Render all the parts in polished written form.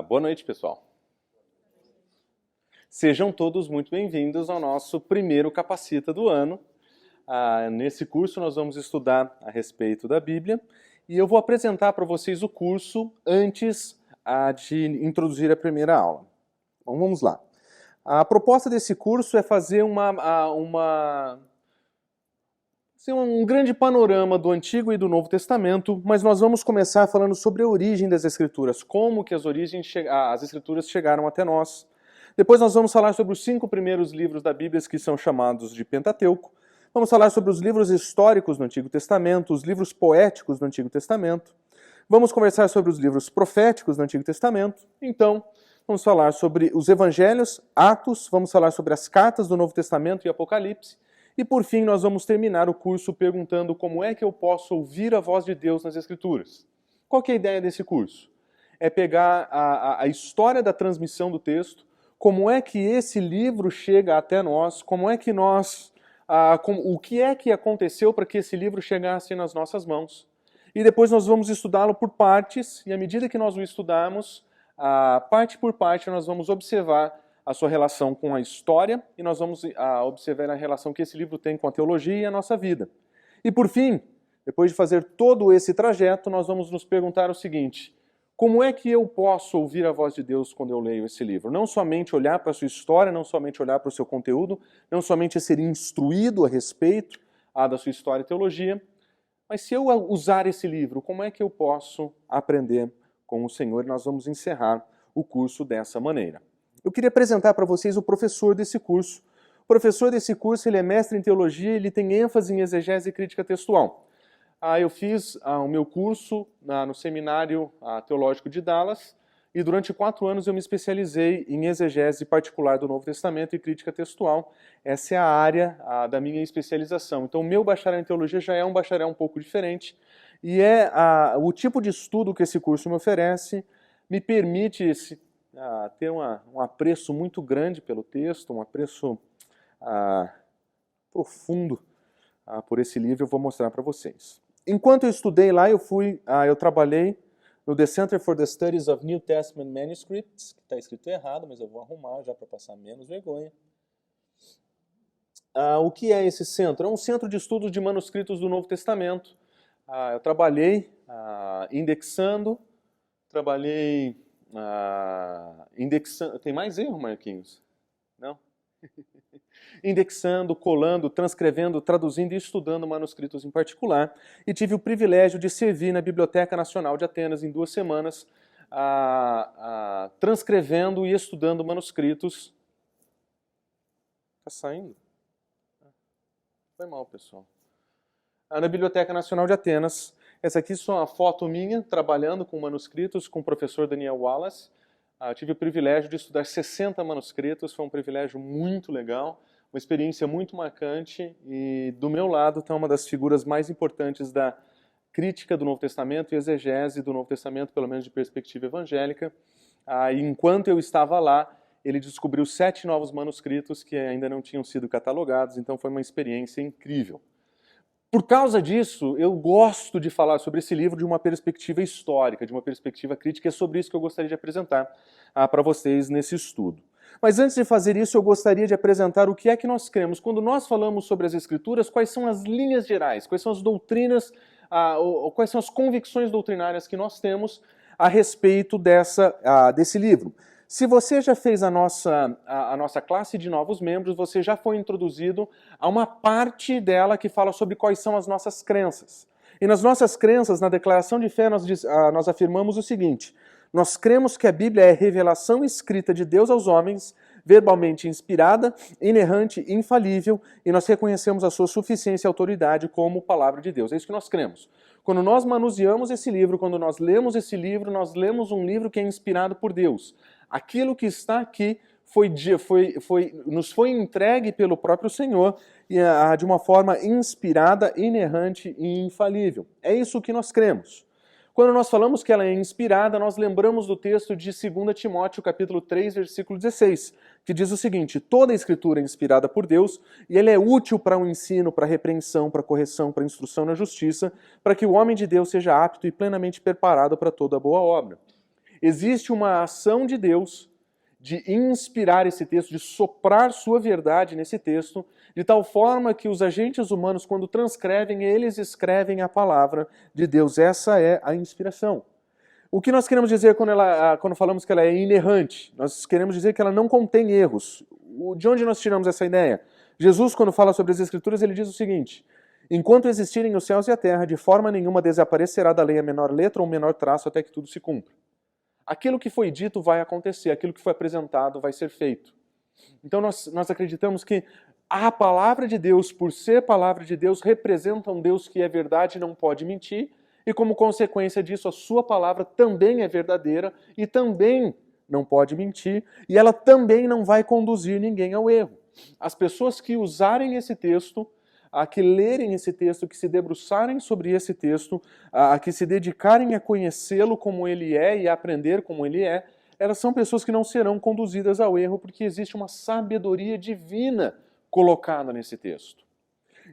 Boa noite, pessoal. Sejam todos muito bem-vindos ao nosso primeiro Capacita do ano. Nesse curso nós vamos estudar a respeito da Bíblia e eu vou apresentar para vocês o curso antes de introduzir a primeira aula. Então vamos lá. A proposta desse curso é fazer um grande panorama do Antigo e do Novo Testamento, mas nós vamos começar falando sobre a origem das Escrituras, como que as Escrituras chegaram até nós. Depois nós vamos falar sobre os 5 primeiros livros da Bíblia que são chamados de Pentateuco. Vamos falar sobre os livros históricos do Antigo Testamento, os livros poéticos do Antigo Testamento. Vamos conversar sobre os livros proféticos do Antigo Testamento. Então, vamos falar sobre os Evangelhos, Atos, vamos falar sobre as cartas do Novo Testamento e Apocalipse. E por fim, nós vamos terminar o curso perguntando como é que eu posso ouvir a voz de Deus nas Escrituras. Qual que é a ideia desse curso? É pegar a história da transmissão do texto, como é que esse livro chega até nós, como é que nós, o que é que aconteceu para que esse livro chegasse nas nossas mãos. E depois nós vamos estudá-lo por partes, e à medida que nós o estudarmos, parte por parte, nós vamos observar a sua relação com a história e nós vamos observar a relação que esse livro tem com a teologia e a nossa vida. E por fim, depois de fazer todo esse trajeto, nós vamos nos perguntar o seguinte: como é que eu posso ouvir a voz de Deus quando eu leio esse livro? Não somente olhar para a sua história, não somente olhar para o seu conteúdo, não somente ser instruído a respeito da sua história e teologia, mas se eu usar esse livro, como é que eu posso aprender com o Senhor? E nós vamos encerrar o curso dessa maneira. Eu queria apresentar para vocês o professor desse curso. O professor desse curso ele é mestre em teologia, ele tem ênfase em exegese e crítica textual. Eu fiz o meu curso no Seminário Teológico de Dallas e durante 4 anos eu me especializei em exegese particular do Novo Testamento e crítica textual. Essa é a área da minha especialização. Então o meu bacharel em teologia já é um bacharel um pouco diferente e o tipo de estudo que esse curso me oferece me permite ter um apreço muito grande pelo texto, um apreço profundo por esse livro. Eu vou mostrar para vocês. Enquanto eu estudei lá, eu trabalhei no The Center for the Studies of New Testament Manuscripts, que está escrito errado, mas eu vou arrumar já para passar menos vergonha. O que é esse centro? É um centro de estudos de manuscritos do Novo Testamento. Eu trabalhei indexando, indexando. Tem mais erro, Marquinhos? Não? Indexando, colando, transcrevendo, traduzindo e estudando manuscritos em particular. E tive o privilégio de servir na Biblioteca Nacional de Atenas em 2 semanas, transcrevendo e estudando manuscritos. Está saindo? Foi mal, pessoal. Na Biblioteca Nacional de Atenas. Essa aqui é uma foto minha, trabalhando com manuscritos com o professor Daniel Wallace. Tive o privilégio de estudar 60 manuscritos, foi um privilégio muito legal, uma experiência muito marcante, e do meu lado está uma das figuras mais importantes da crítica do Novo Testamento e exegese do Novo Testamento, pelo menos de perspectiva evangélica. E enquanto eu estava lá, ele descobriu 7 novos manuscritos que ainda não tinham sido catalogados, então foi uma experiência incrível. Por causa disso, eu gosto de falar sobre esse livro de uma perspectiva histórica, de uma perspectiva crítica, e é sobre isso que eu gostaria de apresentar para vocês nesse estudo. Mas antes de fazer isso, eu gostaria de apresentar o que é que nós cremos. Quando nós falamos sobre as Escrituras, quais são as linhas gerais, quais são as doutrinas, quais são as convicções doutrinárias que nós temos a respeito desse livro. Se você já fez a nossa classe de novos membros, você já foi introduzido a uma parte dela que fala sobre quais são as nossas crenças. E nas nossas crenças, na declaração de fé, nós afirmamos o seguinte: nós cremos que a Bíblia é a revelação escrita de Deus aos homens, verbalmente inspirada, inerrante e infalível, e nós reconhecemos a sua suficiência e autoridade como palavra de Deus. É isso que nós cremos. Quando nós manuseamos esse livro, quando nós lemos esse livro, nós lemos um livro que é inspirado por Deus. Aquilo que está aqui nos foi entregue pelo próprio Senhor de uma forma inspirada, inerrante e infalível. É isso que nós cremos. Quando nós falamos que ela é inspirada, nós lembramos do texto de 2 Timóteo, capítulo 3, versículo 16, que diz o seguinte: toda a Escritura é inspirada por Deus e ela é útil para o ensino, para a repreensão, para a correção, para a instrução na justiça, para que o homem de Deus seja apto e plenamente preparado para toda boa obra. Existe uma ação de Deus de inspirar esse texto, de soprar sua verdade nesse texto, de tal forma que os agentes humanos, quando transcrevem, eles escrevem a palavra de Deus. Essa é a inspiração. O que nós queremos dizer quando falamos que ela é inerrante? Nós queremos dizer que ela não contém erros. De onde nós tiramos essa ideia? Jesus, quando fala sobre as Escrituras, ele diz o seguinte: enquanto existirem os céus e a terra, de forma nenhuma desaparecerá da lei a menor letra ou o menor traço até que tudo se cumpra. Aquilo que foi dito vai acontecer, aquilo que foi apresentado vai ser feito. Então nós acreditamos que a palavra de Deus, por ser palavra de Deus, representa um Deus que é verdade e não pode mentir, e como consequência disso, a sua palavra também é verdadeira e também não pode mentir, e ela também não vai conduzir ninguém ao erro. As pessoas que usarem esse texto, a que lerem esse texto, que se debruçarem sobre esse texto, a que se dedicarem a conhecê-lo como ele é e a aprender como ele é, elas são pessoas que não serão conduzidas ao erro, porque existe uma sabedoria divina colocada nesse texto.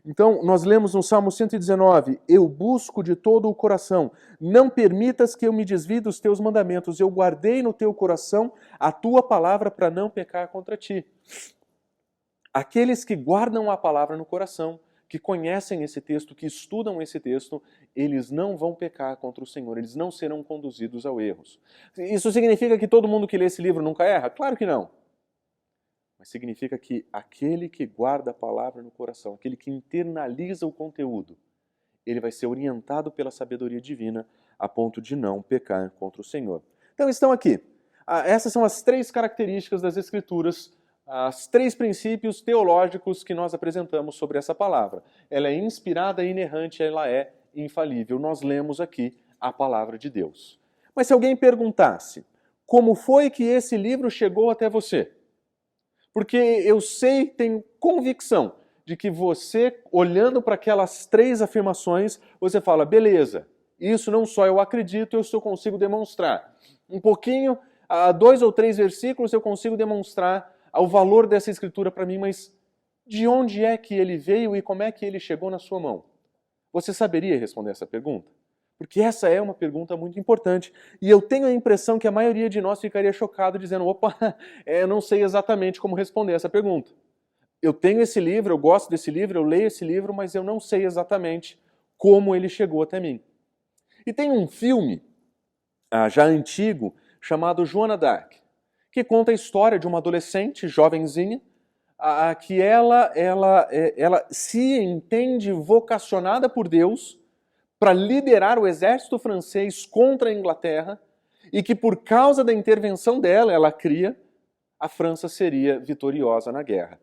Então, nós lemos no Salmo 119, eu busco de todo o coração, não permitas que eu me desvie dos teus mandamentos, eu guardei no teu coração a tua palavra para não pecar contra ti. Aqueles que guardam a palavra no coração, que conhecem esse texto, que estudam esse texto, eles não vão pecar contra o Senhor, eles não serão conduzidos ao erros. Isso significa que todo mundo que lê esse livro nunca erra? Claro que não. Mas significa que aquele que guarda a palavra no coração, aquele que internaliza o conteúdo, ele vai ser orientado pela sabedoria divina a ponto de não pecar contra o Senhor. Então estão aqui. Essas são as 3 características das Escrituras, os 3 princípios teológicos que nós apresentamos sobre essa palavra. Ela é inspirada, inerrante, ela é infalível. Nós lemos aqui a palavra de Deus. Mas se alguém perguntasse, como foi que esse livro chegou até você? Porque eu sei, tenho convicção de que você, olhando para aquelas 3 afirmações, você fala, beleza, isso não só eu acredito, eu só consigo demonstrar. Um pouquinho, 2 ou 3 versículos eu consigo demonstrar o valor dessa escritura para mim, mas de onde é que ele veio e como é que ele chegou na sua mão? Você saberia responder essa pergunta? Porque essa é uma pergunta muito importante. E eu tenho a impressão que a maioria de nós ficaria chocado dizendo, opa, eu não sei exatamente como responder essa pergunta. Eu tenho esse livro, eu gosto desse livro, eu leio esse livro, mas eu não sei exatamente como ele chegou até mim. E tem um filme, já antigo, chamado Joana d'Arc, que conta a história de uma adolescente, jovenzinha, que ela se entende vocacionada por Deus para liderar o exército francês contra a Inglaterra e que por causa da intervenção dela, ela cria, a França seria vitoriosa na guerra.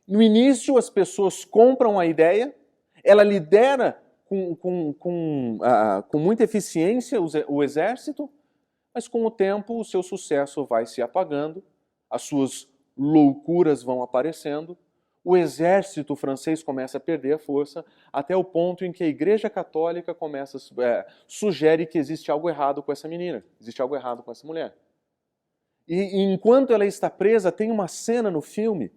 No início as pessoas compram a ideia, ela lidera com muita eficiência o exército, mas com o tempo o seu sucesso vai se apagando, as suas loucuras vão aparecendo, o exército francês começa a perder a força, até o ponto em que a Igreja Católica sugere que existe algo errado com essa menina, existe algo errado com essa mulher. E enquanto ela está presa, tem uma cena no filme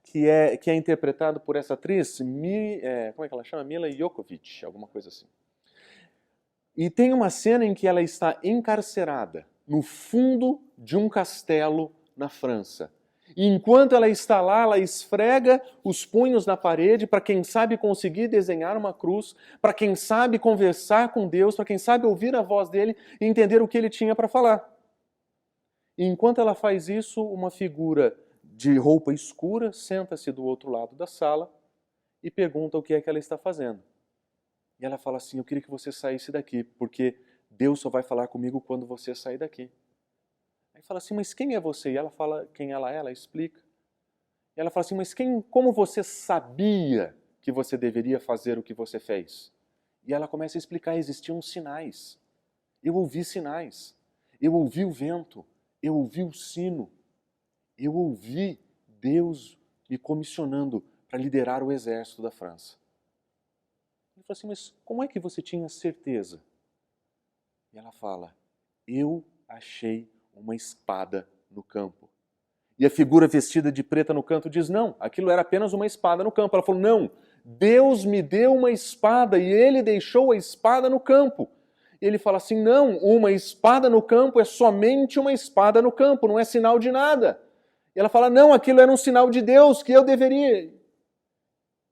que é interpretada por essa atriz, como é que ela chama? Mila Jovovich, alguma coisa assim. E tem uma cena em que ela está encarcerada no fundo de um castelo na França. E enquanto ela está lá, ela esfrega os punhos na parede para quem sabe conseguir desenhar uma cruz, para quem sabe conversar com Deus, para quem sabe ouvir a voz dele e entender o que ele tinha para falar. E enquanto ela faz isso, uma figura de roupa escura senta-se do outro lado da sala e pergunta o que é que ela está fazendo. E ela fala assim, eu queria que você saísse daqui, porque Deus só vai falar comigo quando você sair daqui. Aí fala assim, mas quem é você? E ela fala quem ela explica. E ela fala assim, mas como você sabia que você deveria fazer o que você fez? E ela começa a explicar, existiam sinais. Eu ouvi sinais. Eu ouvi o vento. Eu ouvi o sino. Eu ouvi Deus me comissionando para liderar o exército da França. Ele falou assim, mas como é que você tinha certeza? E ela fala, eu achei uma espada no campo. E a figura vestida de preta no canto diz, não, aquilo era apenas uma espada no campo. Ela falou, não, Deus me deu uma espada e Ele deixou a espada no campo. E ele fala assim, não, uma espada no campo é somente uma espada no campo, não é sinal de nada. E ela fala, não, aquilo era um sinal de Deus, que eu deveria.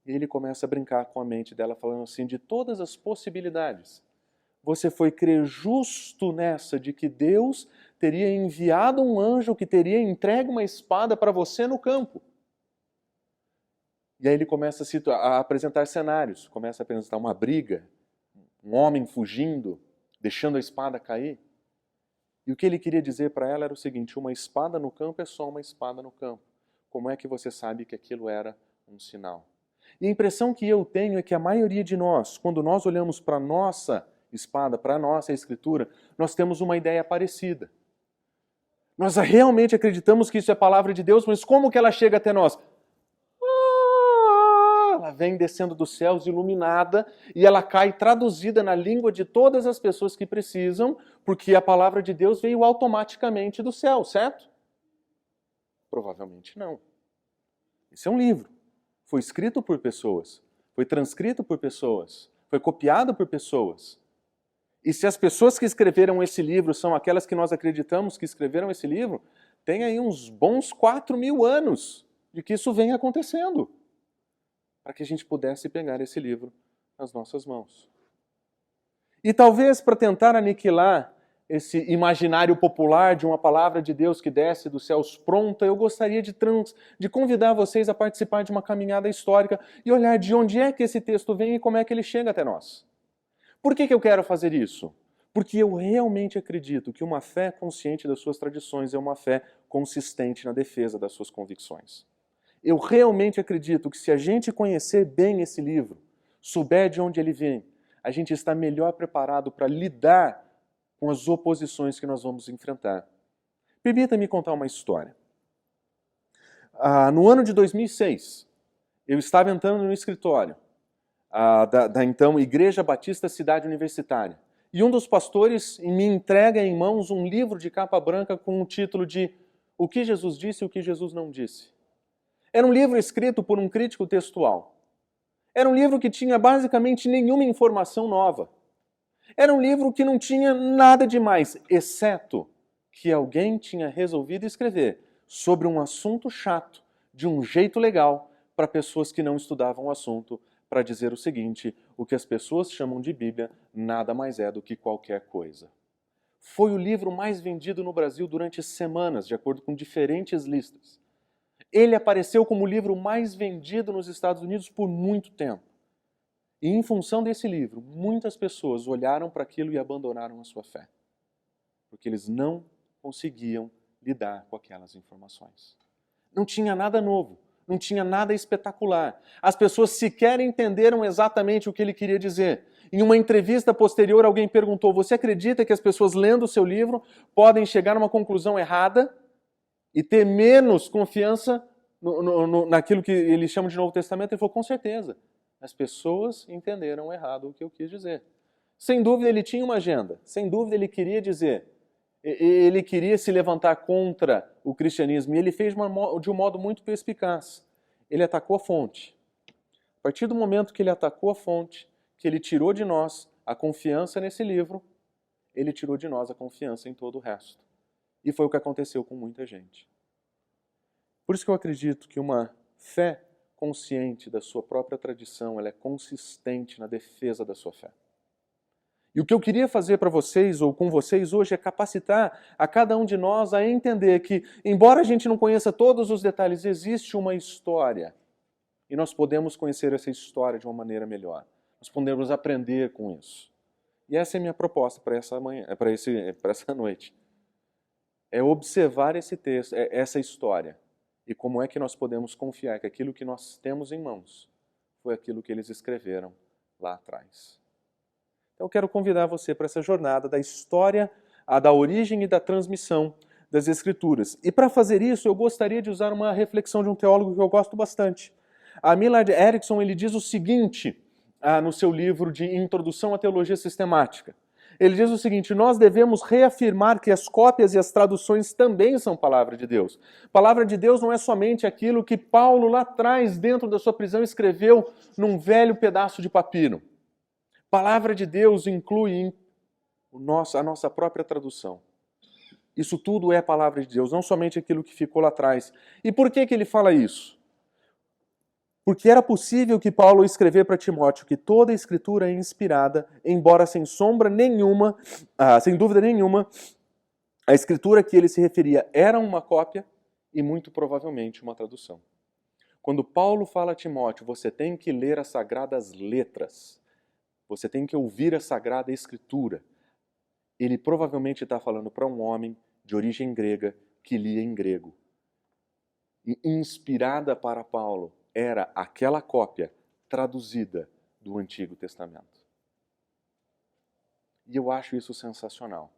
E ele começa a brincar com a mente dela, falando assim, de todas as possibilidades. Você foi crer justo nessa, de que Deus teria enviado um anjo que teria entregue uma espada para você no campo. E aí ele começa a apresentar cenários, começa a apresentar uma briga, um homem fugindo, deixando a espada cair. E o que ele queria dizer para ela era o seguinte, uma espada no campo é só uma espada no campo. Como é que você sabe que aquilo era um sinal? E a impressão que eu tenho é que a maioria de nós, quando nós olhamos para a nossa espada, para a nossa escritura, nós temos uma ideia parecida. Nós realmente acreditamos que isso é palavra de Deus, mas como que ela chega até nós? Ela vem descendo dos céus iluminada e ela cai traduzida na língua de todas as pessoas que precisam, porque a palavra de Deus veio automaticamente do céu, certo? Provavelmente não. Esse é um livro. Foi escrito por pessoas, foi transcrito por pessoas, foi copiado por pessoas. E se as pessoas que escreveram esse livro são aquelas que nós acreditamos que escreveram esse livro, tem aí uns bons 4.000 anos de que isso vem acontecendo, para que a gente pudesse pegar esse livro nas nossas mãos. E talvez para tentar aniquilar esse imaginário popular de uma palavra de Deus que desce dos céus pronta, eu gostaria de convidar vocês a participar de uma caminhada histórica e olhar de onde é que esse texto vem e como é que ele chega até nós. Por que eu quero fazer isso? Porque eu realmente acredito que uma fé consciente das suas tradições é uma fé consistente na defesa das suas convicções. Eu realmente acredito que se a gente conhecer bem esse livro, souber de onde ele vem, a gente está melhor preparado para lidar com as oposições que nós vamos enfrentar. Permita-me contar uma história. No ano de 2006, eu estava entrando no escritório da então Igreja Batista Cidade Universitária. E um dos pastores me entrega em mãos um livro de capa branca com o título de O que Jesus disse e o que Jesus não disse. Era um livro escrito por um crítico textual. Era um livro que tinha basicamente nenhuma informação nova. Era um livro que não tinha nada demais, exceto que alguém tinha resolvido escrever sobre um assunto chato, de um jeito legal, para pessoas que não estudavam o assunto, para dizer o seguinte, o que as pessoas chamam de Bíblia nada mais é do que qualquer coisa. Foi o livro mais vendido no Brasil durante semanas, de acordo com diferentes listas. Ele apareceu como o livro mais vendido nos Estados Unidos por muito tempo. E em função desse livro, muitas pessoas olharam para aquilo e abandonaram a sua fé. Porque eles não conseguiam lidar com aquelas informações. Não tinha nada novo, não tinha nada espetacular. As pessoas sequer entenderam exatamente o que ele queria dizer. Em uma entrevista posterior, alguém perguntou, você acredita que as pessoas lendo o seu livro podem chegar a uma conclusão errada e ter menos confiança naquilo que eles chamam de Novo Testamento? Ele falou, com certeza. As pessoas entenderam errado o que eu quis dizer. Sem dúvida ele tinha uma agenda, sem dúvida ele queria dizer, ele queria se levantar contra o cristianismo e ele fez de um modo muito perspicaz. Ele atacou a fonte. A partir do momento que ele atacou a fonte, que ele tirou de nós a confiança nesse livro, ele tirou de nós a confiança em todo o resto. E foi o que aconteceu com muita gente. Por isso que eu acredito que uma fé consciente da sua própria tradição, ela é consistente na defesa da sua fé. E o que eu queria fazer para vocês, ou com vocês hoje, é capacitar a cada um de nós a entender que, embora a gente não conheça todos os detalhes, existe uma história. E nós podemos conhecer essa história de uma maneira melhor. Nós podemos aprender com isso. E essa é a minha proposta para essa manhã, para essa noite. É observar esse texto, essa história. E como é que nós podemos confiar que aquilo que nós temos em mãos foi aquilo que eles escreveram lá atrás. Então eu quero convidar você para essa jornada da história, da origem e da transmissão das Escrituras. E para fazer isso, eu gostaria de usar uma reflexão de um teólogo que eu gosto bastante. A Millard Erickson, ele diz o seguinte no seu livro de Introdução à Teologia Sistemática. Ele diz o seguinte, nós devemos reafirmar que as cópias e as traduções também são palavra de Deus. Palavra de Deus não é somente aquilo que Paulo lá atrás, dentro da sua prisão, escreveu num velho pedaço de papiro. Palavra de Deus inclui a nossa própria tradução. Isso tudo é a palavra de Deus, não somente aquilo que ficou lá atrás. E por que ele fala isso? Porque era possível que Paulo escrever para Timóteo que toda a Escritura é inspirada, embora sem dúvida nenhuma, a Escritura que ele se referia era uma cópia e muito provavelmente uma tradução. Quando Paulo fala a Timóteo, você tem que ler as sagradas letras, você tem que ouvir a Sagrada Escritura, ele provavelmente está falando para um homem de origem grega que lia em grego. E inspirada para Paulo era aquela cópia traduzida do Antigo Testamento. E eu acho isso sensacional.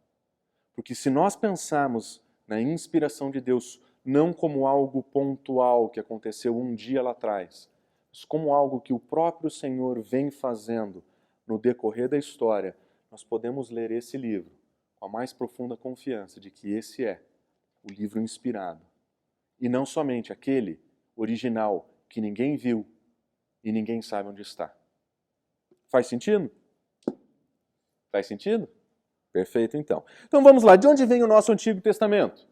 Porque se nós pensarmos na inspiração de Deus não como algo pontual que aconteceu um dia lá atrás, mas como algo que o próprio Senhor vem fazendo no decorrer da história, nós podemos ler esse livro com a mais profunda confiança de que esse é o livro inspirado. E não somente aquele original que ninguém viu e ninguém sabe onde está. Faz sentido? Faz sentido? Perfeito, então. Então vamos lá, de onde vem o nosso Antigo Testamento?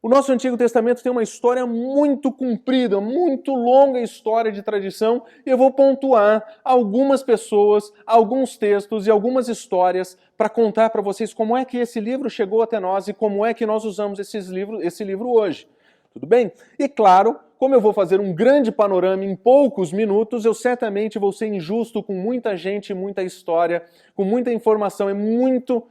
O nosso Antigo Testamento tem uma história muito comprida, muito longa história de tradição, e eu vou pontuar algumas pessoas, alguns textos e algumas histórias para contar para vocês como é que esse livro chegou até nós e como é que nós usamos esse livro hoje. Tudo bem? E claro, como eu vou fazer um grande panorama em poucos minutos, eu certamente vou ser injusto com muita gente, muita história, com muita informação, é muito...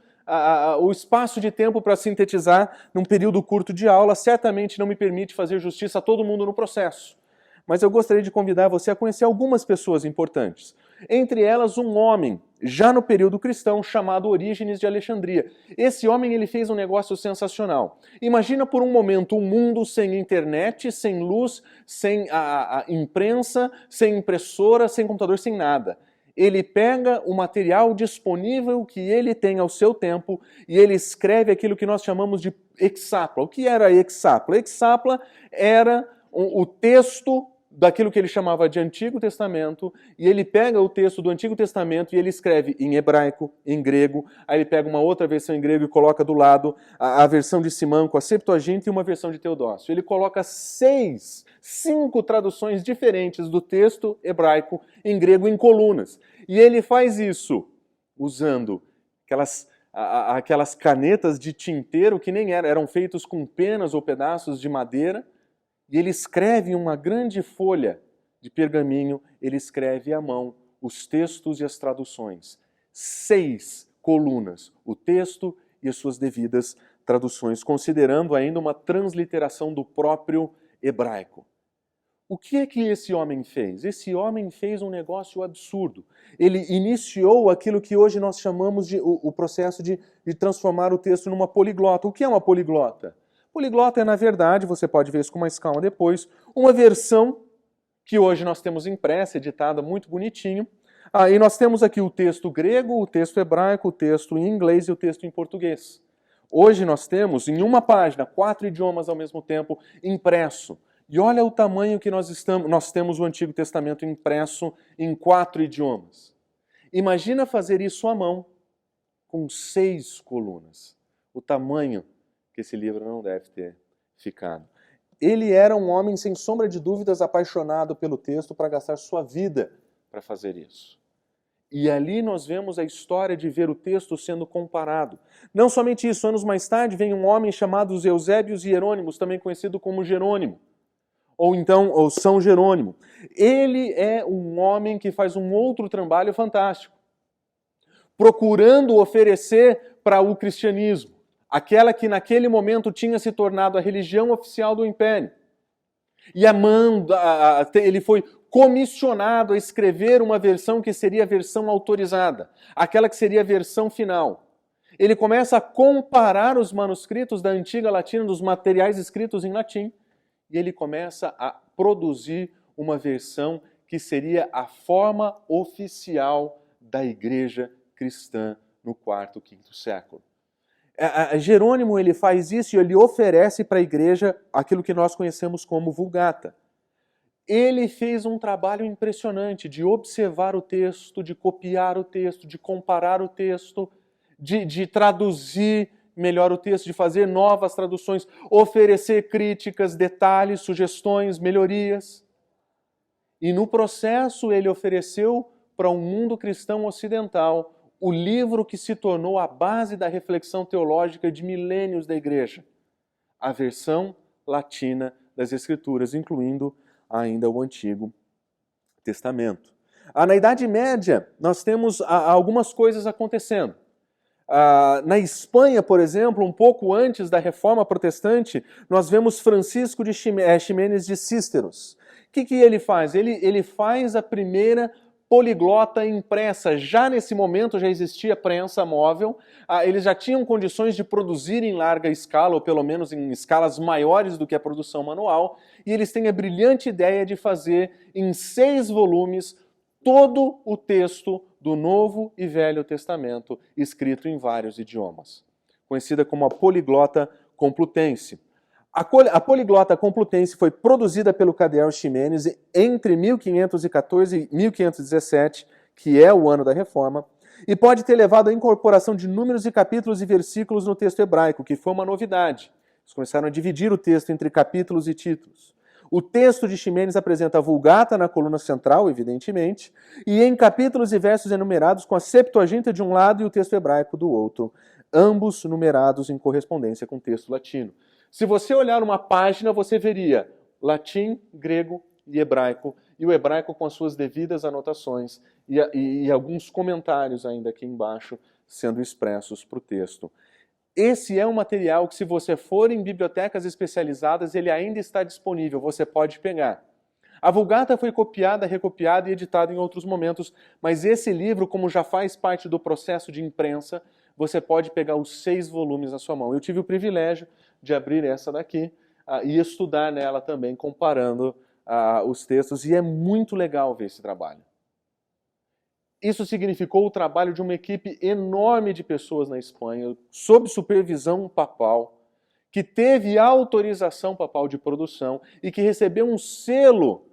o espaço de tempo para sintetizar num período curto de aula certamente não me permite fazer justiça a todo mundo no processo. Mas eu gostaria de convidar você a conhecer algumas pessoas importantes. Entre elas, um homem, já no período cristão, chamado Orígenes de Alexandria. Esse homem ele fez um negócio sensacional. Imagina por um momento um mundo sem internet, sem luz, sem a imprensa, sem impressora, sem computador, sem nada. Ele pega o material disponível que ele tem ao seu tempo e ele escreve aquilo que nós chamamos de hexápla. O que era hexápla? Hexápla era o texto daquilo que ele chamava de Antigo Testamento, e ele pega o texto do Antigo Testamento e ele escreve em hebraico, em grego, aí ele pega uma outra versão em grego e coloca do lado a versão de Simanco, a Septuaginta e uma versão de Teodócio. Ele coloca 5 traduções diferentes do texto hebraico em grego em colunas. E ele faz isso usando aquelas canetas de tinteiro que nem eram feitos com penas ou pedaços de madeira, e ele escreve em uma grande folha de pergaminho, ele escreve à mão os textos e as traduções. 6 colunas, o texto e as suas devidas traduções, considerando ainda uma transliteração do próprio hebraico. O que é que esse homem fez? Esse homem fez um negócio absurdo. Ele iniciou aquilo que hoje nós chamamos de o processo de transformar o texto numa poliglota. O que é uma poliglota? Poliglota é, na verdade, você pode ver isso com mais calma depois, uma versão que hoje nós temos impressa, editada, muito bonitinho. E nós temos aqui o texto grego, o texto hebraico, o texto em inglês e o texto em português. Hoje nós temos, em uma página, 4 idiomas ao mesmo tempo impresso. E olha o tamanho que nós temos o Antigo Testamento impresso em 4 idiomas. Imagina fazer isso à mão, com 6 colunas. O tamanho que esse livro não deve ter ficado. Ele era um homem, sem sombra de dúvidas, apaixonado pelo texto para gastar sua vida para fazer isso. E ali nós vemos a história de ver o texto sendo comparado. Não somente isso, anos mais tarde vem um homem chamado Eusébios Hierônimos, também conhecido como Jerônimo, ou São Jerônimo. Ele é um homem que faz um outro trabalho fantástico, procurando oferecer para o cristianismo aquela que naquele momento tinha se tornado a religião oficial do Império. E ele foi comissionado a escrever uma versão que seria a versão autorizada, aquela que seria a versão final. Ele começa a comparar os manuscritos da antiga latina, dos materiais escritos em latim, e ele começa a produzir uma versão que seria a forma oficial da igreja cristã no quarto, quinto século. Jerônimo ele faz isso e ele oferece para a igreja aquilo que nós conhecemos como Vulgata. Ele fez um trabalho impressionante de observar o texto, de copiar o texto, de comparar o texto, de traduzir melhor o texto, de fazer novas traduções, oferecer críticas, detalhes, sugestões, melhorias. E no processo ele ofereceu para o mundo cristão ocidental o livro que se tornou a base da reflexão teológica de milênios da Igreja, a versão latina das Escrituras, incluindo ainda o Antigo Testamento. Na Idade Média, nós temos algumas coisas acontecendo. Na Espanha, por exemplo, um pouco antes da Reforma Protestante, nós vemos Francisco de Ximenes de Císteros. O que ele faz? Ele faz a primeira poliglota impressa. Já nesse momento já existia prensa móvel, eles já tinham condições de produzir em larga escala, ou pelo menos em escalas maiores do que a produção manual, e eles têm a brilhante ideia de fazer em 6 volumes todo o texto do Novo e Velho Testamento, escrito em vários idiomas, conhecida como a Poliglota Complutense. A Poliglota Complutense foi produzida pelo cardeal Ximenes entre 1514 e 1517, que é o ano da Reforma, e pode ter levado à incorporação de números e capítulos e versículos no texto hebraico, que foi uma novidade. Eles começaram a dividir o texto entre capítulos e títulos. O texto de Ximenes apresenta a Vulgata na coluna central, evidentemente, e em capítulos e versos enumerados com a Septuaginta de um lado e o texto hebraico do outro, ambos numerados em correspondência com o texto latino. Se você olhar uma página, você veria latim, grego e hebraico, e o hebraico com as suas devidas anotações e alguns comentários ainda aqui embaixo sendo expressos para o texto. Esse é um material que, se você for em bibliotecas especializadas, ele ainda está disponível, você pode pegar. A Vulgata foi copiada, recopiada e editada em outros momentos, mas esse livro, como já faz parte do processo de imprensa, você pode pegar os 6 volumes na sua mão. Eu tive o privilégio de abrir essa daqui e estudar nela também, comparando os textos, e é muito legal ver esse trabalho. Isso significou o trabalho de uma equipe enorme de pessoas na Espanha, sob supervisão papal, que teve autorização papal de produção e que recebeu um selo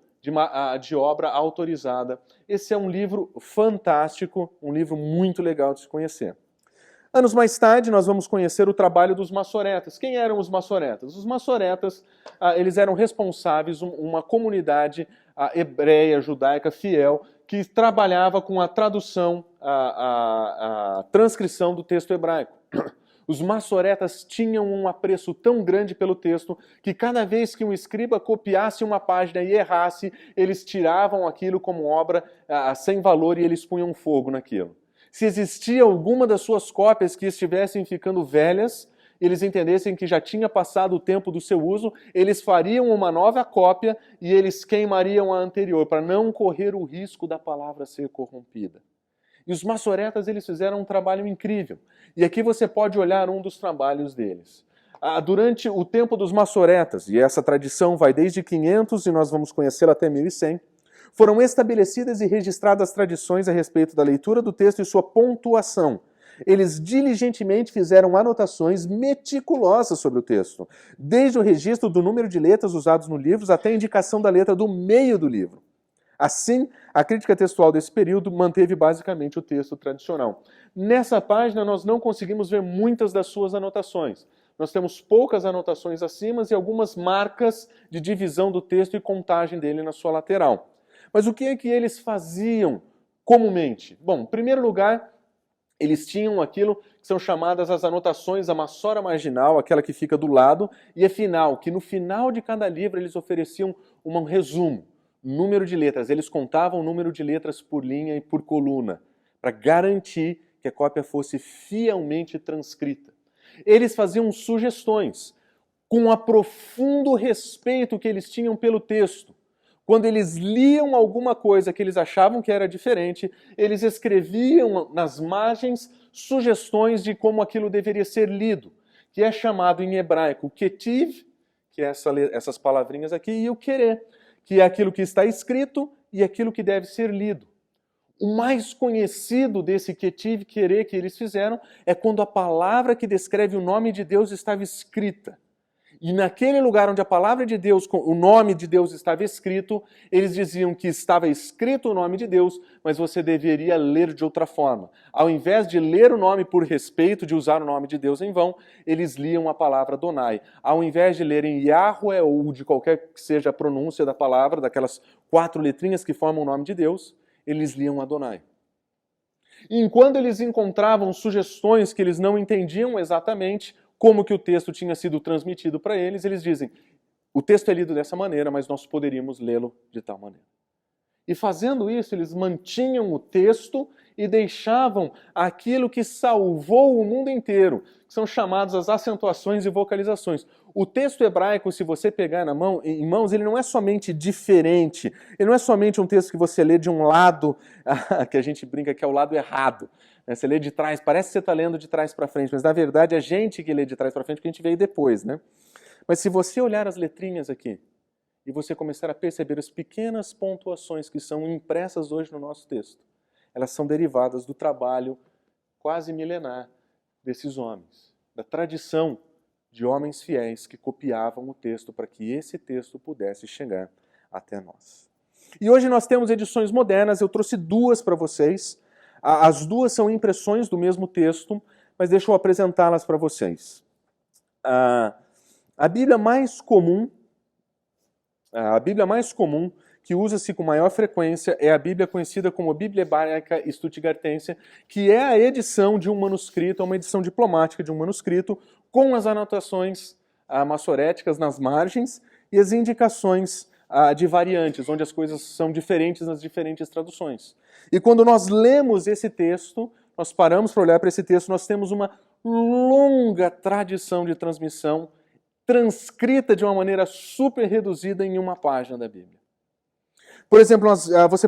de obra autorizada. Esse é um livro fantástico, um livro muito legal de se conhecer. Anos mais tarde, nós vamos conhecer o trabalho dos maçoretas. Quem eram os maçoretas? Os maçoretas, eles eram responsáveis, uma comunidade hebreia, judaica, fiel, que trabalhava com a tradução, a transcrição do texto hebraico. Os maçoretas tinham um apreço tão grande pelo texto que cada vez que um escriba copiasse uma página e errasse, eles tiravam aquilo como obra sem valor e eles punham fogo naquilo. Se existia alguma das suas cópias que estivessem ficando velhas, eles entendessem que já tinha passado o tempo do seu uso, eles fariam uma nova cópia e eles queimariam a anterior, para não correr o risco da palavra ser corrompida. E os maçoretas, eles fizeram um trabalho incrível. E aqui você pode olhar um dos trabalhos deles. Durante o tempo dos maçoretas, e essa tradição vai desde 500 e nós vamos conhecê-la até 1100, foram estabelecidas e registradas tradições a respeito da leitura do texto e sua pontuação. Eles diligentemente fizeram anotações meticulosas sobre o texto, desde o registro do número de letras usados no livro até a indicação da letra do meio do livro. Assim, a crítica textual desse período manteve basicamente o texto tradicional. Nessa página, nós não conseguimos ver muitas das suas anotações. Nós temos poucas anotações acima e algumas marcas de divisão do texto e contagem dele na sua lateral. Mas o que é que eles faziam comumente? Bom, em primeiro lugar, eles tinham aquilo que são chamadas as anotações, a maçora marginal, aquela que fica do lado, e a final, que no final de cada livro eles ofereciam um resumo, número de letras. Eles contavam o número de letras por linha e por coluna, para garantir que a cópia fosse fielmente transcrita. Eles faziam sugestões, com o profundo respeito que eles tinham pelo texto. Quando eles liam alguma coisa que eles achavam que era diferente, eles escreviam nas margens sugestões de como aquilo deveria ser lido, que é chamado em hebraico ketiv, que é essas palavrinhas aqui, e o querer, que é aquilo que está escrito e aquilo que deve ser lido. O mais conhecido desse ketiv, querer, que eles fizeram, é quando a palavra que descreve o nome de Deus estava escrita. E naquele lugar onde a palavra de Deus, o nome de Deus estava escrito, eles diziam que estava escrito o nome de Deus, mas você deveria ler de outra forma. Ao invés de ler o nome por respeito, de usar o nome de Deus em vão, eles liam a palavra Adonai. Ao invés de lerem Yahweh ou de qualquer que seja a pronúncia da palavra, daquelas 4 letrinhas que formam o nome de Deus, eles liam Adonai. E enquanto eles encontravam sugestões que eles não entendiam exatamente como que o texto tinha sido transmitido para eles, eles dizem, o texto é lido dessa maneira, mas nós poderíamos lê-lo de tal maneira. E fazendo isso, eles mantinham o texto e deixavam aquilo que salvou o mundo inteiro, que são chamadas as acentuações e vocalizações. O texto hebraico, se você pegar em mãos, ele não é somente diferente, ele não é somente um texto que você lê de um lado, que a gente brinca que é o lado errado. Você lê de trás, parece que você está lendo de trás para frente, mas na verdade é a gente que lê de trás para frente, porque a gente veio depois, né? Mas se você olhar as letrinhas aqui, e você começar a perceber as pequenas pontuações que são impressas hoje no nosso texto, elas são derivadas do trabalho quase milenar desses homens, da tradição de homens fiéis que copiavam o texto para que esse texto pudesse chegar até nós. E hoje nós temos edições modernas, eu trouxe 2 para vocês. As 2 são impressões do mesmo texto, mas deixa eu apresentá-las para vocês. A Bíblia mais comum que usa-se com maior frequência é a Bíblia conhecida como Bíblia Hebraica Stuttgartense, que é a edição de um manuscrito, uma edição diplomática de um manuscrito, com as anotações massoréticas nas margens e as indicações de variantes, onde as coisas são diferentes nas diferentes traduções. E quando nós lemos esse texto, nós paramos para olhar para esse texto, nós temos uma longa tradição de transmissão transcrita de uma maneira super reduzida em uma página da Bíblia. Por exemplo, você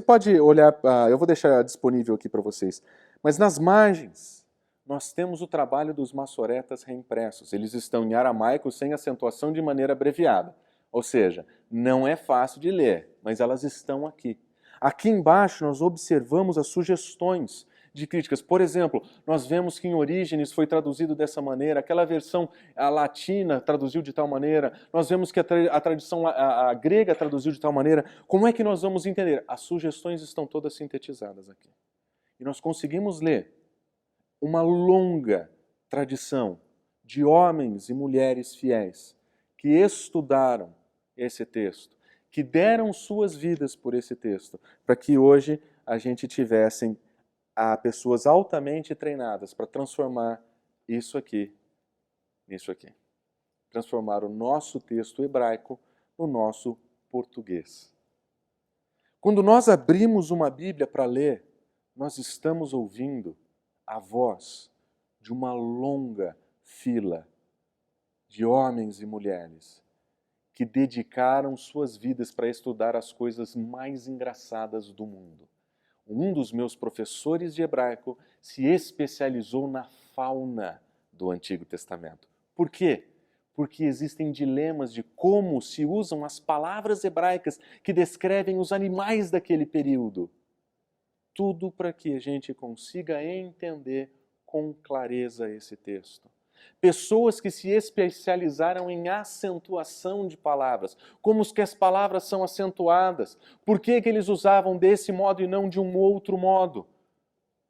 pode olhar, eu vou deixar disponível aqui para vocês, mas nas margens nós temos o trabalho dos massoretas reimpressos. Eles estão em aramaico sem acentuação de maneira abreviada. Ou seja, não é fácil de ler, mas elas estão aqui. Aqui embaixo nós observamos as sugestões de críticas. Por exemplo, nós vemos que em Orígenes foi traduzido dessa maneira, aquela versão latina traduziu de tal maneira, nós vemos que a tradição a grega traduziu de tal maneira. Como é que nós vamos entender? As sugestões estão todas sintetizadas aqui. E nós conseguimos ler uma longa tradição de homens e mulheres fiéis que estudaram esse texto, que deram suas vidas por esse texto, para que hoje a gente tivesse pessoas altamente treinadas para transformar isso aqui nisso aqui. Transformar o nosso texto hebraico no nosso português. Quando nós abrimos uma Bíblia para ler, nós estamos ouvindo a voz de uma longa fila de homens e mulheres que dedicaram suas vidas para estudar as coisas mais engraçadas do mundo. Um dos meus professores de hebraico se especializou na fauna do Antigo Testamento. Por quê? Porque existem dilemas de como se usam as palavras hebraicas que descrevem os animais daquele período. Tudo para que a gente consiga entender com clareza esse texto. Pessoas que se especializaram em acentuação de palavras, como que as palavras são acentuadas, por que eles usavam desse modo e não de um outro modo.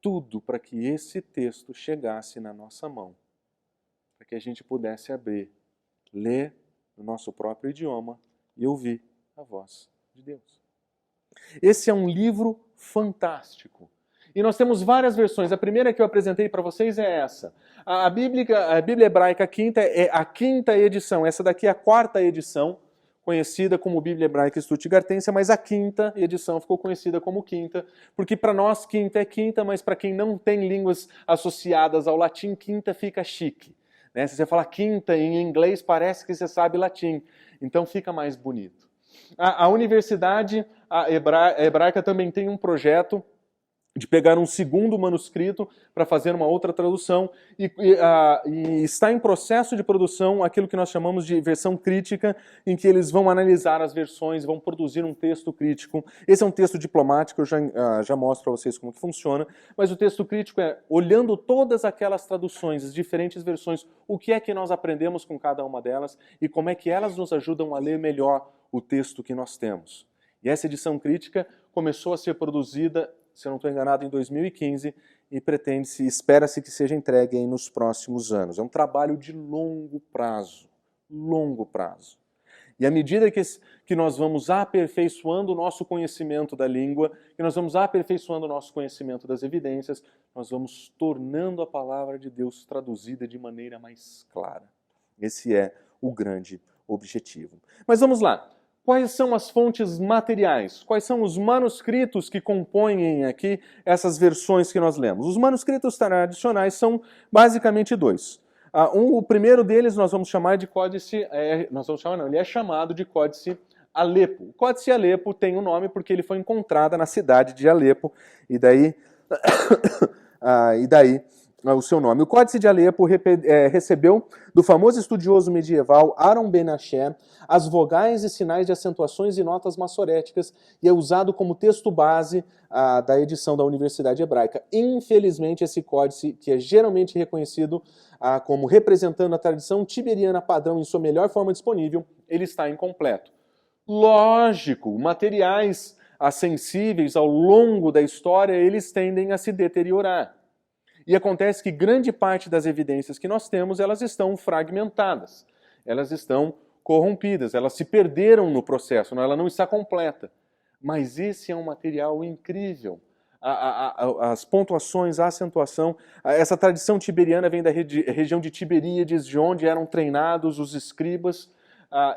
Tudo para que esse texto chegasse na nossa mão, para que a gente pudesse abrir, ler no nosso próprio idioma e ouvir a voz de Deus. Esse é um livro fantástico. E nós temos várias versões. A primeira que eu apresentei para vocês é essa. A Bíblia Hebraica Quinta é a 5ª edição. Essa daqui é a 4ª edição, conhecida como Bíblia Hebraica Stuttgartense, mas a 5ª edição ficou conhecida como Quinta, porque para nós Quinta é Quinta, mas para quem não tem línguas associadas ao latim, Quinta fica chique. Né? Se você fala Quinta em inglês, parece que você sabe latim. Então fica mais bonito. A Universidade Hebraica também tem um projeto de pegar um segundo manuscrito para fazer uma outra tradução, e está em processo de produção aquilo que nós chamamos de versão crítica, em que eles vão analisar as versões, vão produzir um texto crítico. Esse é um texto diplomático, eu já mostro para vocês como que funciona, mas o texto crítico é, olhando todas aquelas traduções, as diferentes versões, o que é que nós aprendemos com cada uma delas, e como é que elas nos ajudam a ler melhor o texto que nós temos. E essa edição crítica começou a ser produzida, se eu não estou enganado, em 2015, e espera-se que seja entregue aí nos próximos anos. É um trabalho de longo prazo, longo prazo. E à medida que nós vamos aperfeiçoando o nosso conhecimento da língua, que nós vamos aperfeiçoando o nosso conhecimento das evidências, nós vamos tornando a palavra de Deus traduzida de maneira mais clara. Esse é o grande objetivo. Mas vamos lá. Quais são as fontes materiais? Quais são os manuscritos que compõem aqui essas versões que nós lemos? Os manuscritos tradicionais são basicamente dois. O primeiro deles nós vamos chamar de Códice, ele é chamado de Códice Alepo. O Códice Alepo tem um nome porque ele foi encontrado na cidade de Alepo, e daí o seu nome. O Códice de Alepo recebeu do famoso estudioso medieval Aaron Ben-Asher as vogais e sinais de acentuações e notas massoréticas e é usado como texto base da edição da Universidade Hebraica. Infelizmente, esse códice, que é geralmente reconhecido como representando a tradição tiberiana padrão em sua melhor forma disponível, ele está incompleto. Lógico, materiais sensíveis ao longo da história, eles tendem a se deteriorar. E acontece que grande parte das evidências que nós temos, elas estão fragmentadas, elas estão corrompidas, elas se perderam no processo, ela não está completa. Mas esse é um material incrível. As pontuações, a acentuação, essa tradição tiberiana vem da região de Tiberíades, de onde eram treinados os escribas.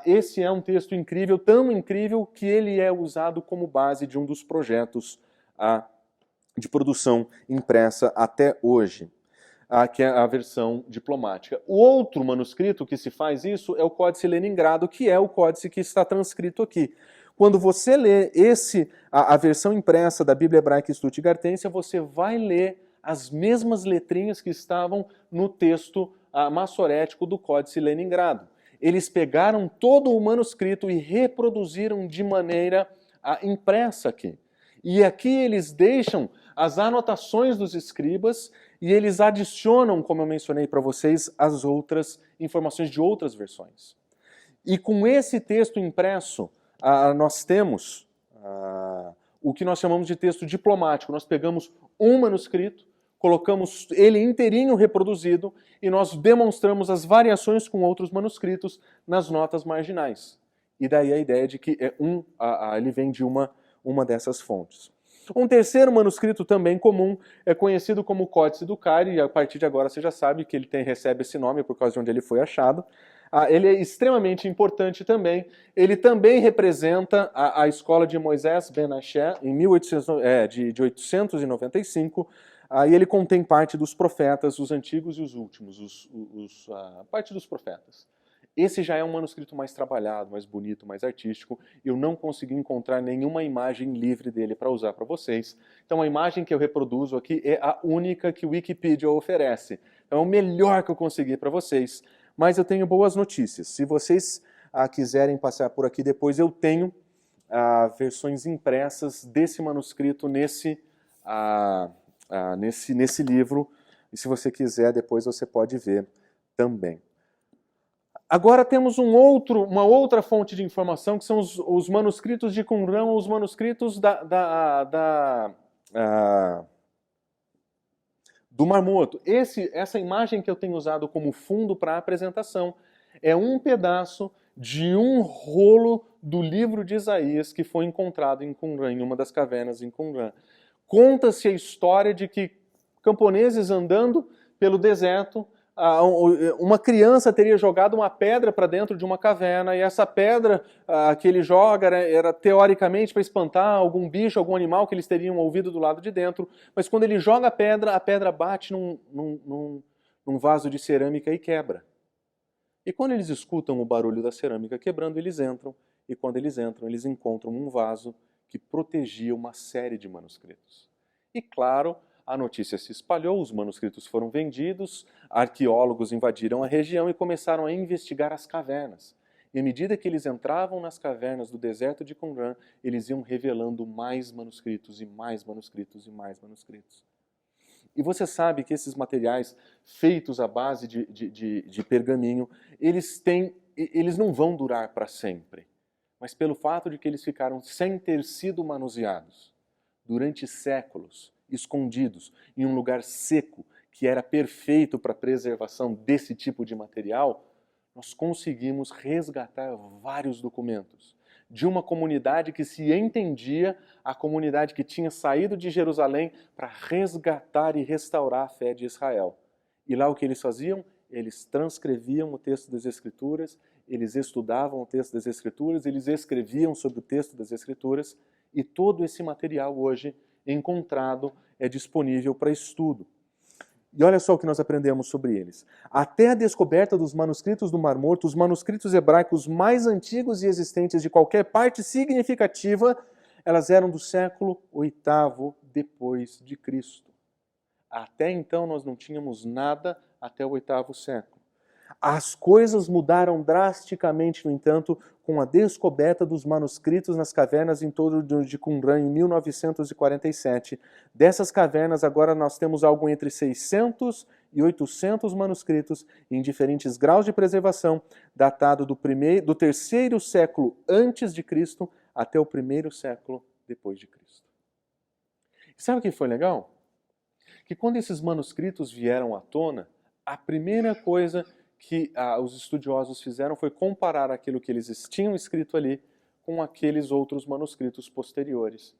Esse é um texto incrível, tão incrível que ele é usado como base de um dos projetos de produção impressa até hoje, que é a versão diplomática. O outro manuscrito que se faz isso é o Códice Leningrado, que é o códice que está transcrito aqui. Quando você lê a versão impressa da Bíblia Hebraica Stuttgartense, você vai ler as mesmas letrinhas que estavam no texto massorético do Códice Leningrado. Eles pegaram todo o manuscrito e reproduziram de maneira impressa aqui. E aqui eles deixam as anotações dos escribas e eles adicionam, como eu mencionei para vocês, as outras informações de outras versões. E com esse texto impresso, nós temos o que nós chamamos de texto diplomático. Nós pegamos um manuscrito, colocamos ele inteirinho reproduzido e nós demonstramos as variações com outros manuscritos nas notas marginais. E daí a ideia de que ele vem de uma dessas fontes. Um terceiro manuscrito também comum é conhecido como Códice do Cairo, e a partir de agora você já sabe que ele recebe esse nome por causa de onde ele foi achado. Ele é extremamente importante também. Ele também representa a escola de Moisés Ben-Asher, de 895, e ele contém parte dos profetas, os antigos e os últimos, parte dos profetas. Esse já é um manuscrito mais trabalhado, mais bonito, mais artístico. Eu não consegui encontrar nenhuma imagem livre dele para usar para vocês. Então a imagem que eu reproduzo aqui é a única que o Wikipedia oferece. Então é o melhor que eu consegui para vocês. Mas eu tenho boas notícias. Se vocês quiserem passar por aqui depois, eu tenho versões impressas desse manuscrito nesse livro. E se você quiser, depois você pode ver também. Agora temos uma outra fonte de informação, que são os manuscritos de Qumran, os manuscritos do Mar Morto. Essa imagem que eu tenho usado como fundo para a apresentação é um pedaço de um rolo do livro de Isaías que foi encontrado em Qumran, em uma das cavernas em Qumran. Conta-se a história de que camponeses andando pelo deserto, uma criança teria jogado uma pedra para dentro de uma caverna, e essa pedra que ele joga era teoricamente para espantar algum bicho, algum animal que eles teriam ouvido do lado de dentro, mas quando ele joga a pedra bate num vaso de cerâmica e quebra. E quando eles escutam o barulho da cerâmica quebrando, eles entram, e quando eles entram, eles encontram um vaso que protegia uma série de manuscritos. E claro, a notícia se espalhou, os manuscritos foram vendidos, arqueólogos invadiram a região e começaram a investigar as cavernas. E à medida que eles entravam nas cavernas do deserto de Qumran, eles iam revelando mais manuscritos e mais manuscritos e mais manuscritos. E você sabe que esses materiais feitos à base de pergaminho, eles não vão durar para sempre. Mas pelo fato de que eles ficaram sem ter sido manuseados durante séculos, escondidos em um lugar seco, que era perfeito para a preservação desse tipo de material, nós conseguimos resgatar vários documentos de uma comunidade que se entendia, a comunidade que tinha saído de Jerusalém para resgatar e restaurar a fé de Israel. E lá o que eles faziam? Eles transcreviam o texto das Escrituras, eles estudavam o texto das Escrituras, eles escreviam sobre o texto das Escrituras, e todo esse material hoje encontrado é disponível para estudo. E olha só o que nós aprendemos sobre eles. Até a descoberta dos manuscritos do Mar Morto, os manuscritos hebraicos mais antigos e existentes de qualquer parte significativa, elas eram do século VIII depois de Cristo. Até então nós não tínhamos nada até o VIII século. As coisas mudaram drasticamente, no entanto, com a descoberta dos manuscritos nas cavernas em torno de Qumran em 1947. Dessas cavernas, agora nós temos algo entre 600 e 800 manuscritos em diferentes graus de preservação, datado do terceiro século antes de Cristo até o primeiro século depois de Cristo. E sabe o que foi legal? Que quando esses manuscritos vieram à tona, a primeira coisa que os estudiosos fizeram foi comparar aquilo que eles tinham escrito ali com aqueles outros manuscritos posteriores.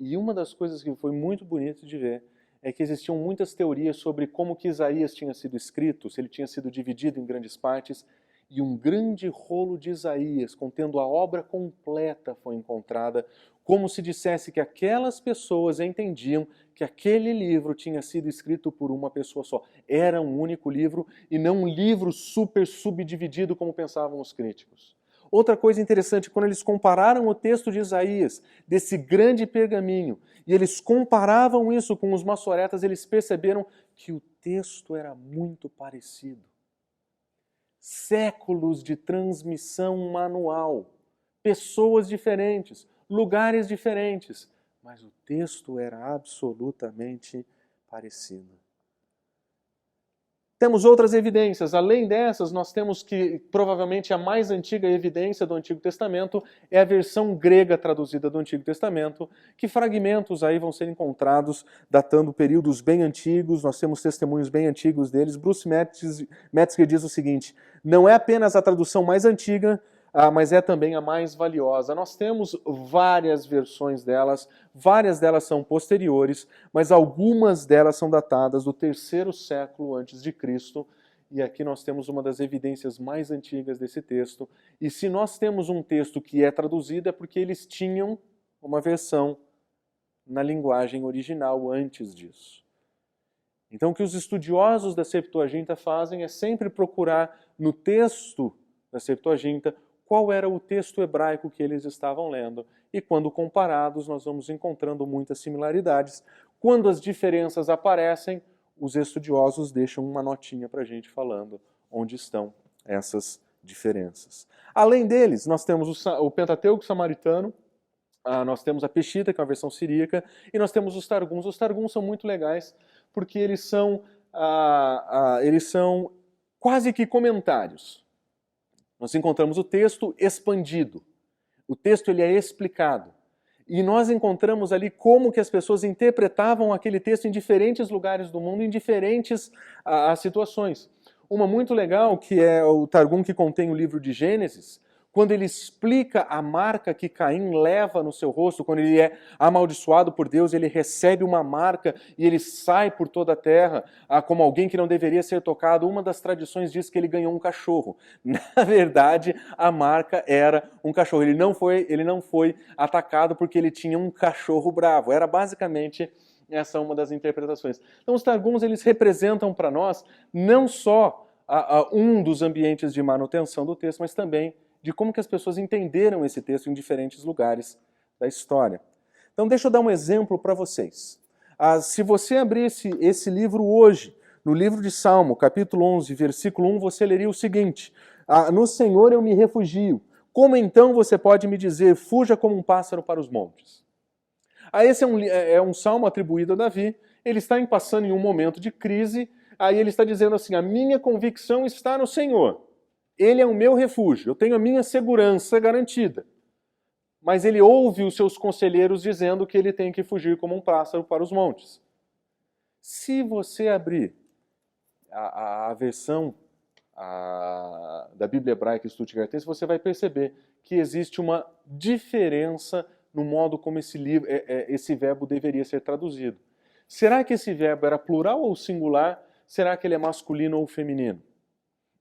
E uma das coisas que foi muito bonito de ver é que existiam muitas teorias sobre como que Isaías tinha sido escrito, se ele tinha sido dividido em grandes partes, e um grande rolo de Isaías, contendo a obra completa, foi encontrada, como se dissesse que aquelas pessoas entendiam que aquele livro tinha sido escrito por uma pessoa só. Era um único livro e não um livro super subdividido como pensavam os críticos. Outra coisa interessante, quando eles compararam o texto de Isaías, desse grande pergaminho, e eles comparavam isso com os massoretas, eles perceberam que o texto era muito parecido. Séculos de transmissão manual, pessoas diferentes, lugares diferentes, mas o texto era absolutamente parecido. Temos outras evidências. Além dessas, nós temos que, provavelmente, a mais antiga evidência do Antigo Testamento é a versão grega traduzida do Antigo Testamento, que fragmentos aí vão ser encontrados datando períodos bem antigos, nós temos testemunhos bem antigos deles. Bruce Metzger diz o seguinte: não é apenas a tradução mais antiga, mas é também a mais valiosa. Nós temos várias versões delas, várias delas são posteriores, mas algumas delas são datadas do terceiro século antes de Cristo, e aqui nós temos uma das evidências mais antigas desse texto. E se nós temos um texto que é traduzido, é porque eles tinham uma versão na linguagem original antes disso. Então o que os estudiosos da Septuaginta fazem é sempre procurar no texto da Septuaginta qual era o texto hebraico que eles estavam lendo. E quando comparados, nós vamos encontrando muitas similaridades. Quando as diferenças aparecem, os estudiosos deixam uma notinha para a gente falando onde estão essas diferenças. Além deles, nós temos o Pentateuco samaritano, nós temos a Peshitta, que é uma versão siríaca, e nós temos os Targums. Os Targums são muito legais porque eles são quase que comentários. Nós encontramos o texto expandido. O texto ele é explicado. E nós encontramos ali como que as pessoas interpretavam aquele texto em diferentes lugares do mundo, em diferentes situações. Uma muito legal, que é o Targum que contém o livro de Gênesis, quando ele explica a marca que Caim leva no seu rosto, quando ele é amaldiçoado por Deus, ele recebe uma marca e ele sai por toda a terra como alguém que não deveria ser tocado. Uma das tradições diz que ele ganhou um cachorro. Na verdade, a marca era um cachorro. Ele não foi atacado porque ele tinha um cachorro bravo. Era basicamente essa uma das interpretações. Então os Targums eles representam para nós não só um dos ambientes de manutenção do texto, mas também de como que as pessoas entenderam esse texto em diferentes lugares da história. Então deixa eu dar um exemplo para vocês. Se você abrir esse livro hoje, no livro de Salmo, capítulo 11, versículo 1, você leria o seguinte: no Senhor eu me refugio. Como então você pode me dizer, fuja como um pássaro para os montes? Esse é um salmo atribuído a Davi. Ele está passando em um momento de crise. Aí ele está dizendo assim: a minha convicção está no Senhor. Ele é o meu refúgio. Eu tenho a minha segurança garantida. Mas ele ouve os seus conselheiros dizendo que ele tem que fugir como um pássaro para os montes. Se você abrir a versão da Bíblia Hebraica Stuttgartense, você vai perceber que existe uma diferença no modo como esse verbo deveria ser traduzido. Será que esse verbo era plural ou singular? Será que ele é masculino ou feminino?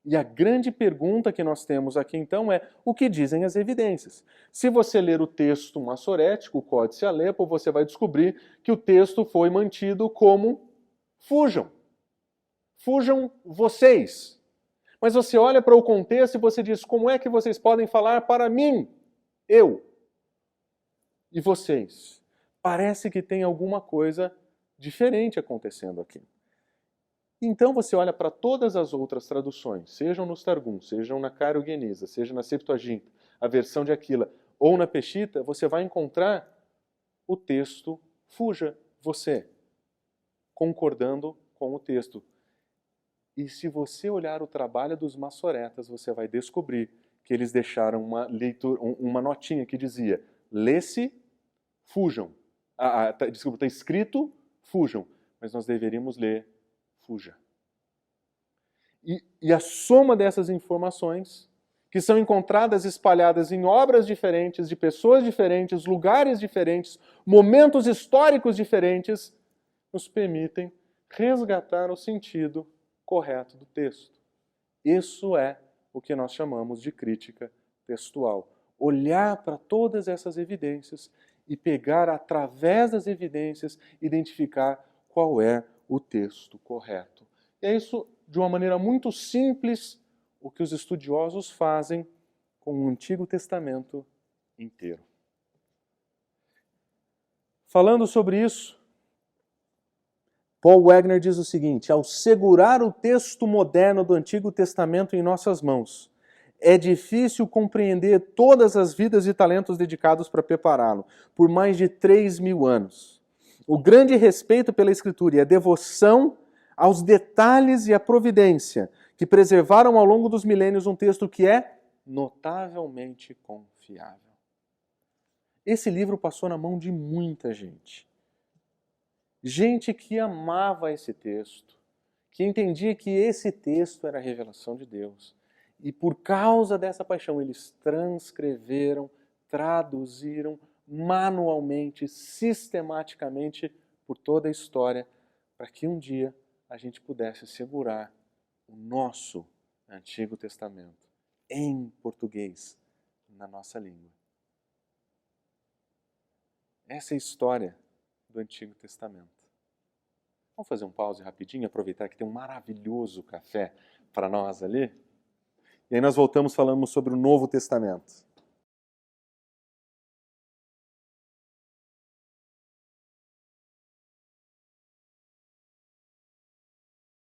E a grande pergunta que nós temos aqui então é: o que dizem as evidências? Se você ler o texto massorético, o Códice Alepo, você vai descobrir que o texto foi mantido como fujam. Fujam vocês. Mas você olha para o contexto e você diz: como é que vocês podem falar para mim? Eu. E vocês? Parece que tem alguma coisa diferente acontecendo aqui. Então você olha para todas as outras traduções, sejam nos Targums, sejam na Caro-Gueniza, seja na Septuaginta, a versão de Aquila, ou na Peshitta, você vai encontrar o texto fuja você, concordando com o texto. E se você olhar o trabalho dos maçoretas, você vai descobrir que eles deixaram uma notinha que dizia: lê-se, fujam. Desculpa, está escrito, fujam. Mas nós deveríamos ler, fuja. E a soma dessas informações, que são encontradas espalhadas em obras diferentes, de pessoas diferentes, lugares diferentes, momentos históricos diferentes, nos permitem resgatar o sentido correto do texto. Isso é o que nós chamamos de crítica textual. Olhar para todas essas evidências e pegar, através das evidências, identificar qual é o texto correto. E é isso, de uma maneira muito simples, o que os estudiosos fazem com o Antigo Testamento inteiro. Falando sobre isso, Paul Wegner diz o seguinte: ao segurar o texto moderno do Antigo Testamento em nossas mãos, é difícil compreender todas as vidas e talentos dedicados para prepará-lo, por mais de 3.000 anos. O grande respeito pela Escritura e a devoção aos detalhes e à providência que preservaram ao longo dos milênios um texto que é notavelmente confiável. Esse livro passou na mão de muita gente. Gente que amava esse texto, que entendia que esse texto era a revelação de Deus. E por causa dessa paixão, eles transcreveram, traduziram manualmente, sistematicamente, por toda a história, para que um dia a gente pudesse segurar o nosso Antigo Testamento em português, na nossa língua. Essa é a história do Antigo Testamento. Vamos fazer um pause rapidinho, aproveitar que tem um maravilhoso café para nós ali? E aí nós voltamos falando sobre o Novo Testamento.